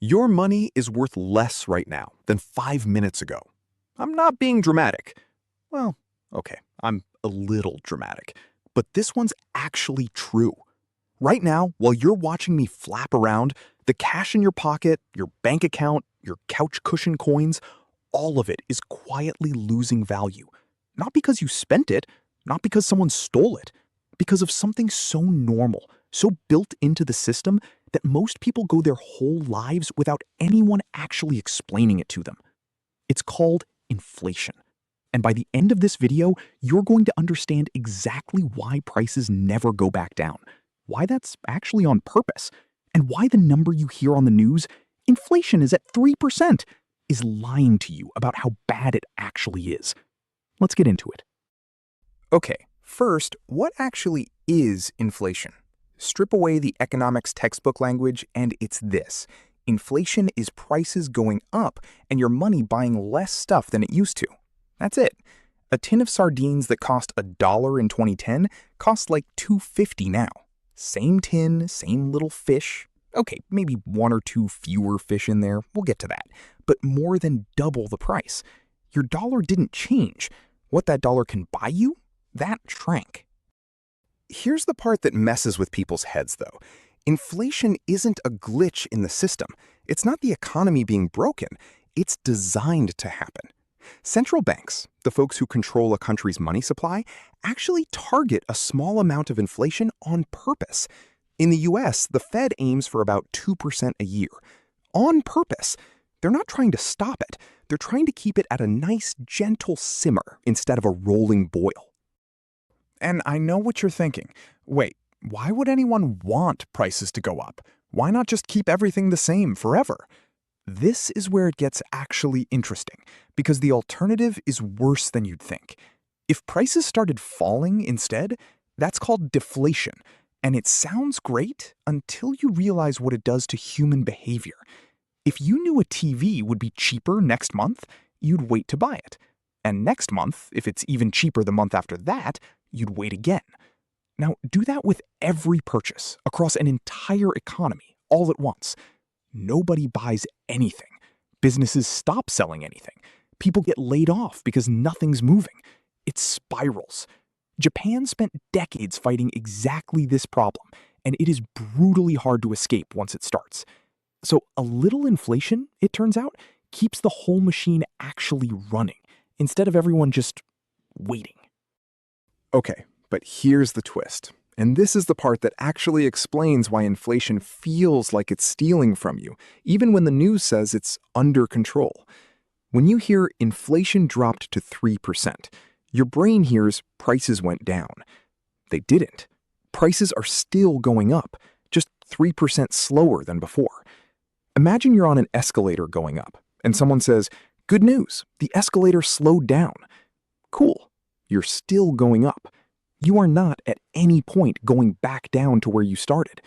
Your money is worth less right now than 5 minutes ago. I'm not being dramatic. Well, okay, I'm a little dramatic. But this one's actually true. Right now, while you're watching me flap around, the cash in your pocket, your bank account, your couch cushion coins, all of it is quietly losing value. Not because you spent it, not because someone stole it, because of something so normal, so built into the system that most people go their whole lives without anyone actually explaining it to them. It's called inflation. And by the end of this video, you're going to understand exactly why prices never go back down, why that's actually on purpose, and why the number you hear on the news, inflation is at 3%, is lying to you about how bad it actually is. Let's get into it. Okay, first, what actually is inflation? Strip away the economics textbook language and it's this. Inflation is prices going up and your money buying less stuff than it used to. That's it. A tin of sardines that cost $1 in 2010 costs like $2.50 now. Same tin, same little fish. Okay, maybe one or two fewer fish in there, we'll get to that. But more than double the price. Your dollar didn't change. What that dollar can buy you, that shrank. Here's the part that messes with people's heads, though. Inflation isn't a glitch in the system. It's not the economy being broken. It's designed to happen. Central banks, the folks who control a country's money supply, actually target a small amount of inflation on purpose. In the US, the Fed aims for about 2% a year. On purpose. They're not trying to stop it. They're trying to keep it at a nice, gentle simmer instead of a rolling boil. And I know what you're thinking. Wait, why would anyone want prices to go up? Why not just keep everything the same forever? This is where it gets actually interesting, because the alternative is worse than you'd think. If prices started falling instead, that's called deflation, and it sounds great until you realize what it does to human behavior. If you knew a TV would be cheaper next month, you'd wait to buy it. And next month, if it's even cheaper the month after that, you'd wait again. Now, do that with every purchase across an entire economy all at once. Nobody buys anything. Businesses stop selling anything. People get laid off because nothing's moving. It spirals. Japan spent decades fighting exactly this problem, and it is brutally hard to escape once it starts. So a little inflation, it turns out, keeps the whole machine actually running, instead of everyone just waiting. Okay, but here's the twist. And this is the part that actually explains why inflation feels like it's stealing from you, even when the news says it's under control. When you hear inflation dropped to 3%, your brain hears prices went down. They didn't. Prices are still going up, just 3% slower than before. Imagine you're on an escalator going up, and someone says, "Good news, the escalator slowed down." Cool, you're still going up. You are not at any point going back down to where you started.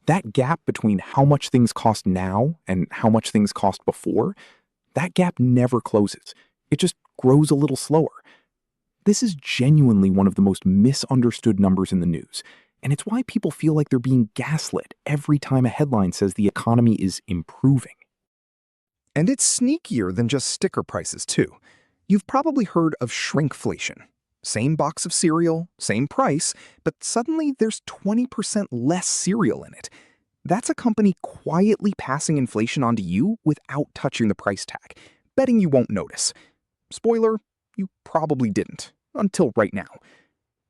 That gap between how much things cost now and how much things cost before, that gap never closes. It just grows a little slower. This is genuinely one of the most misunderstood numbers in the news, and it's why people feel like they're being gaslit every time a headline says the economy is improving. And it's sneakier than just sticker prices, too. You've probably heard of shrinkflation. Same box of cereal, same price, but suddenly there's 20% less cereal in it. That's a company quietly passing inflation onto you without touching the price tag, betting you won't notice. Spoiler, you probably didn't, until right now.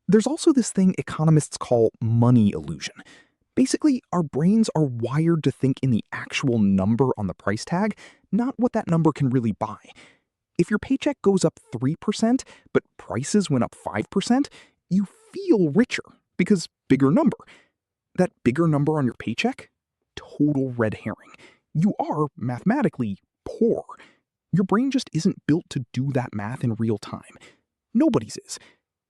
There's also this thing economists call money illusion. Basically, our brains are wired to think in the actual number on the price tag, not what that number can really buy. If your paycheck goes up 3%, but prices went up 5%, you feel richer because bigger number. That bigger number on your paycheck? Total red herring. You are, mathematically, poor. Your brain just isn't built to do that math in real time. Nobody's is.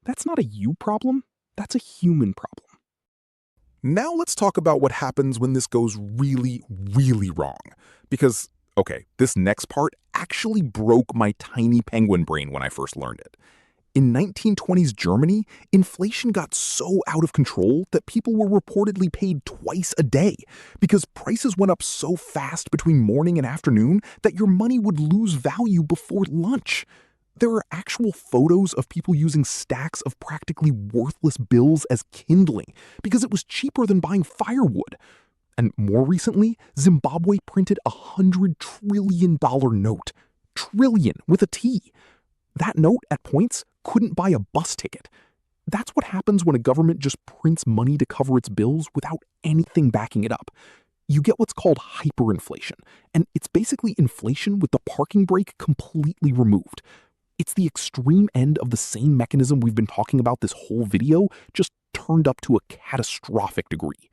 That's not a you problem, that's a human problem. Now let's talk about what happens when this goes really, really wrong. Because, okay, this next part actually broke my tiny penguin brain when I first learned it. In 1920s Germany, inflation got so out of control that people were reportedly paid twice a day because prices went up so fast between morning and afternoon that your money would lose value before lunch. There are actual photos of people using stacks of practically worthless bills as kindling because it was cheaper than buying firewood. And more recently, Zimbabwe printed a $100 trillion note. Trillion with a T. That note, at points, couldn't buy a bus ticket. That's what happens when a government just prints money to cover its bills without anything backing it up. You get what's called hyperinflation, and it's basically inflation with the parking brake completely removed. It's the extreme end of the same mechanism we've been talking about this whole video, just turned up to a catastrophic degree.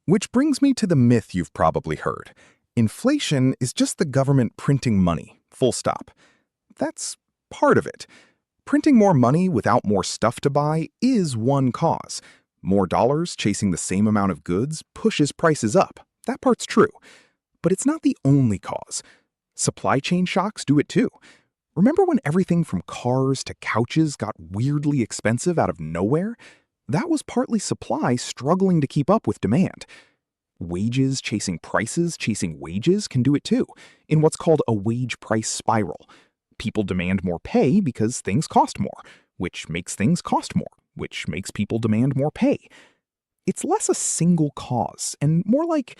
Which brings me to the myth you've probably heard. Inflation is just the government printing money, full stop. That's part of it. Printing more money without more stuff to buy is one cause. More dollars chasing the same amount of goods pushes prices up. That part's true. But it's not the only cause. Supply chain shocks do it too. Remember when everything from cars to couches got weirdly expensive out of nowhere? That was partly supply struggling to keep up with demand. Wages chasing prices chasing wages can do it too, in what's called a wage price spiral. People demand more pay because things cost more, which makes things cost more, which makes people demand more pay. It's less a single cause and more like,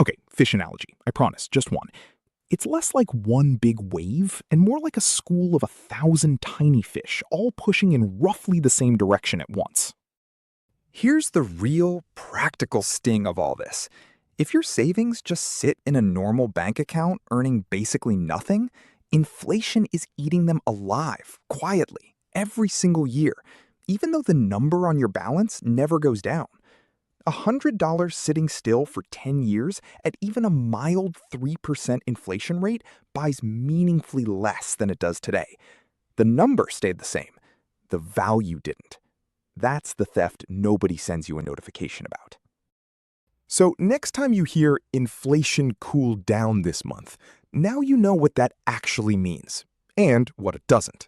okay, fish analogy, I promise, just one. It's less like one big wave and more like a school of 1,000 tiny fish all pushing in roughly the same direction at once. Here's the real, practical sting of all this. If your savings just sit in a normal bank account earning basically nothing, inflation is eating them alive, quietly, every single year, even though the number on your balance never goes down. $100 sitting still for 10 years at even a mild 3% inflation rate buys meaningfully less than it does today. The number stayed the same. The value didn't. That's the theft nobody sends you a notification about. So next time you hear inflation cooled down this month, now you know what that actually means and what it doesn't.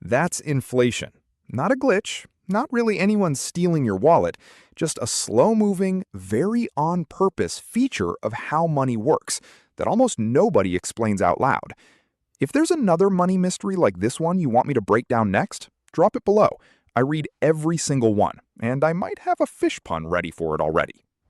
That's inflation. Not a glitch, not really anyone stealing your wallet, just a slow-moving, very on-purpose feature of how money works that almost nobody explains out loud. If there's another money mystery like this one you want me to break down next, drop it below. I read every single one, and I might have a fish pun ready for it already.